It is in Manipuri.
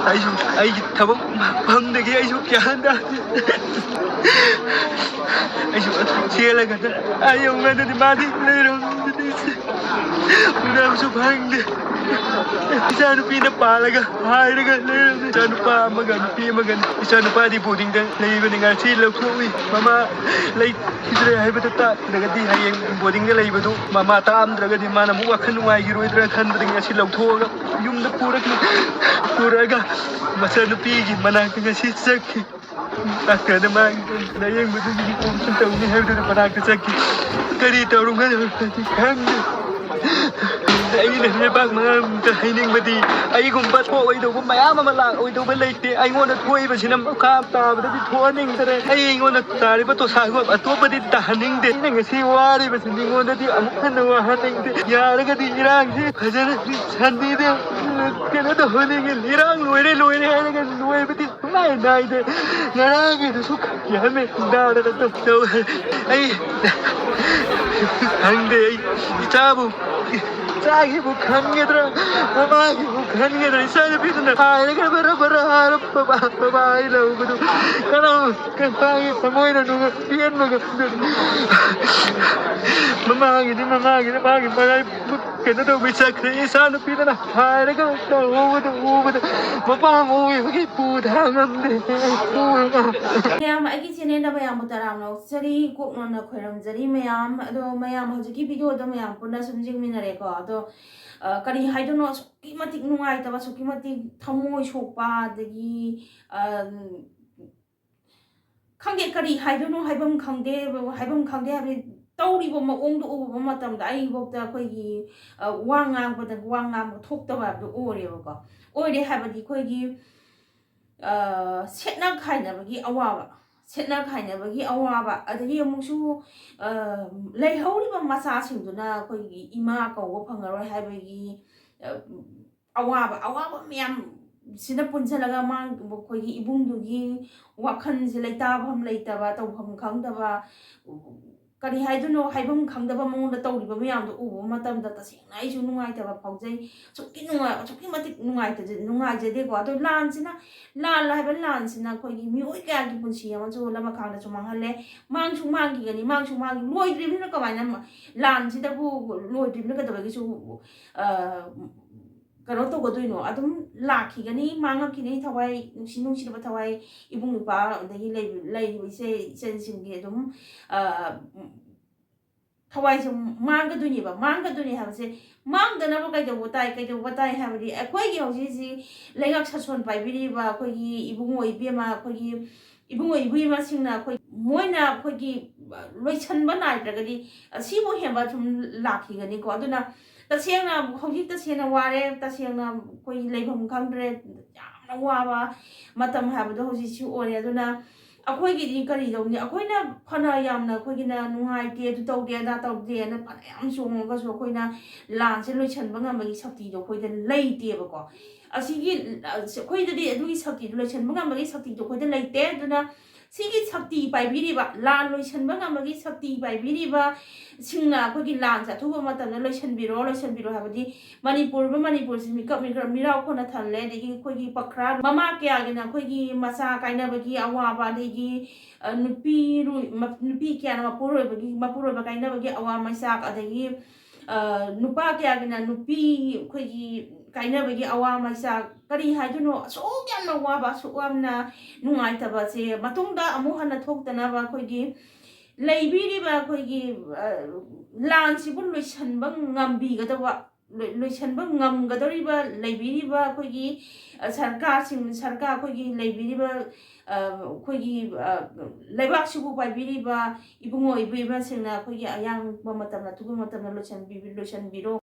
ꯑꯩ ꯊꯕꯛ ꯐꯪꯗꯒꯤ ꯑꯩꯁꯨ ꯒ꯭ꯌꯥꯟ ꯇꯥꯗꯦ ꯑꯩꯁꯨ ꯆꯦꯜꯂꯒ ꯑꯩ ꯌꯧꯉꯩꯗꯗꯤ ꯃꯥꯗꯤ ꯂꯩꯔꯝꯗꯗꯤ ꯎꯅꯕꯁꯨ ꯐꯪꯗꯦ ꯏꯆꯥꯅꯨꯄꯤꯅ ꯄꯥꯜꯂꯒ ꯍꯥꯏꯔꯒ ꯂꯩꯔꯝꯃꯦ ꯏꯆꯥꯅꯨꯄꯥ ꯑꯃꯒ ꯅꯨꯄꯤ ꯑꯃꯒꯅꯤ ꯏꯆꯥꯅꯨꯄꯥꯗꯤ ꯕꯣꯔꯗꯤꯡꯗ ꯂꯩꯕꯅꯤ ꯉꯁꯤ ꯂꯧꯊꯣꯛꯏ ꯃꯃꯥ ꯂꯩꯈꯤꯗ꯭ꯔꯦ ꯍꯥꯏꯕꯗꯨ ꯇꯥꯛꯇ꯭ꯔꯒꯗꯤ ꯍꯌꯦꯡ ꯕꯣꯔꯗꯤꯡꯗ ꯂꯩꯕꯗꯨ ꯃꯃꯥ ꯇꯥꯛꯑꯝꯗ꯭ꯔꯒꯗꯤ ꯃꯥꯅ ꯑꯃꯨꯛ ꯋꯥꯈꯜ ꯅꯨꯡꯉꯥꯏꯈꯤꯔꯣꯏꯗ꯭ꯔꯥ ꯈꯟꯕꯗꯒꯤ ꯉꯁꯤ ꯂꯧꯊꯣꯛꯑꯒ ꯌꯨꯝꯗ ꯄꯨꯔꯛꯑꯒ ꯃꯆꯥꯅꯨꯄꯤꯒꯤ ꯃꯅꯥꯛꯇꯉꯁꯤ चक्की डॉक्टर लायेंबदुगी ऑपरेशन तौनी हाइबदु मनाक्ता चक्की करी तौरुंगा खंगे लेबाक मगमता हाइनिंगबदी अइगुंबा थोइदोबा मयाम अमा लाओइदोबा लेते अइगोंदा थोइबसिना मखा ताबदि थोनिंगदरे अइगोंदा तारिबा तोसागो अतोपदि ताहनिंगदे नंगसी वारिबसि निगोंदादि अमुक हन्ना वाहनिंगदे यारगदि इरांगसि फजन सन्दिदे केनो तो होनिंगे इरांग लोइरे लोइरे हाइनगा लोइबदि नाइ नाइदे ngaragidusu yame dara to ai hangde ai itabu Sagi bukan gedra, mama bukan gedra. Saya bilang, ayah kan bara harap bapa ayah lalu betul. Kalau kan pagi semua itu nunggu pian nunggu. Mama gitu pagi kena tu bisa kerja nu pian na. Ayah kan tahu betul. Bapa mau pergi pudhangan deh. Mayam agi chene na mayam utaram no sari ko na khoram jari mayam ado mayam hojiki video do mayam puna sumjing minare ko ado kari haidono suki matik nungai taba suki matik thamoi sokpa dagi khangge kari haidono haibam khangde abi tawribo maong do ubo matamda ai bokta khoigi wangang thokta do oreba ko ore habadi khoigi Setna Khainabagi Awaba adagi amusu leihoriba masa singduna khoigi ima Kouba Fanglaroi haibagi Awaba miyam sina punsalaga mang khoigi ibungdugi wakhanse leitabam leitaba tawpham khangdaba kari haiduno haibam khangdaba mongda tawriba miyamdo ubo matamda tasengna aisu nungaitaba phaujai suki matik nungaijade ko ado lansina lal haiba lansina khoigi mioi kya gi punsi amachu lama khangda chu manghalle mangsu mangi gani loidribna kamaina lansida bu loidribna kadabagi chu karo to goduino adum lakhi gani manga kini thawai nungsi thawai ibung ipa dagi lei bise sensingi adum thawai sum manga duni habse mangdana ba kai do botai habdi akoi gi hoji ji legak sason pai biri ba akoi gi ibung oi bema akoi gi ibung oi bui ma singna akoi moina akoi gi loisan ba nai dragadi sibo hemba thum lakhi gani ko aduna tasengna hoji tasena ware tasengna koi leibam khangdre yamna waba matam habdo hoji si ore aduna akoi gi kari dawni akoina phana yamna akoi gi na nungai te du tawde da tawde na phana yam songa so akoina lan se loisan ba ngamagi sakti do koi da leite ba ko asigi koi da di adugi sakti do loisan ba ngamagi sakti do koi da leite aduna sigi sakti pai biriba lan loisan ba ngamagi sakti pai biriba singna koi gi lan sa thuba mata na loisan biro habadi manipur si mirau khona thalle de gi koi gi pakra mama kya gi na koi gi masa Khainabagi Awaba de gi nupi kya na mapuroi ba Khainabagi Awaba masak adagi nupa kya gi na nupi koi gi Khainabagi Awaba masak kari haiduno so yamna waba so yamna nungaitaba se matungda amu hana thoktana ba koi gi leibiriba koi gi lansibun loisanba ngambi gadaba loisanba ngamgadoriba leibiriba koi gi sarkar koi gi leibiriba koi gi leibak sibu paibiriba ibungo ibeba singna koi gi ayang matamna tugu matamna loisan biro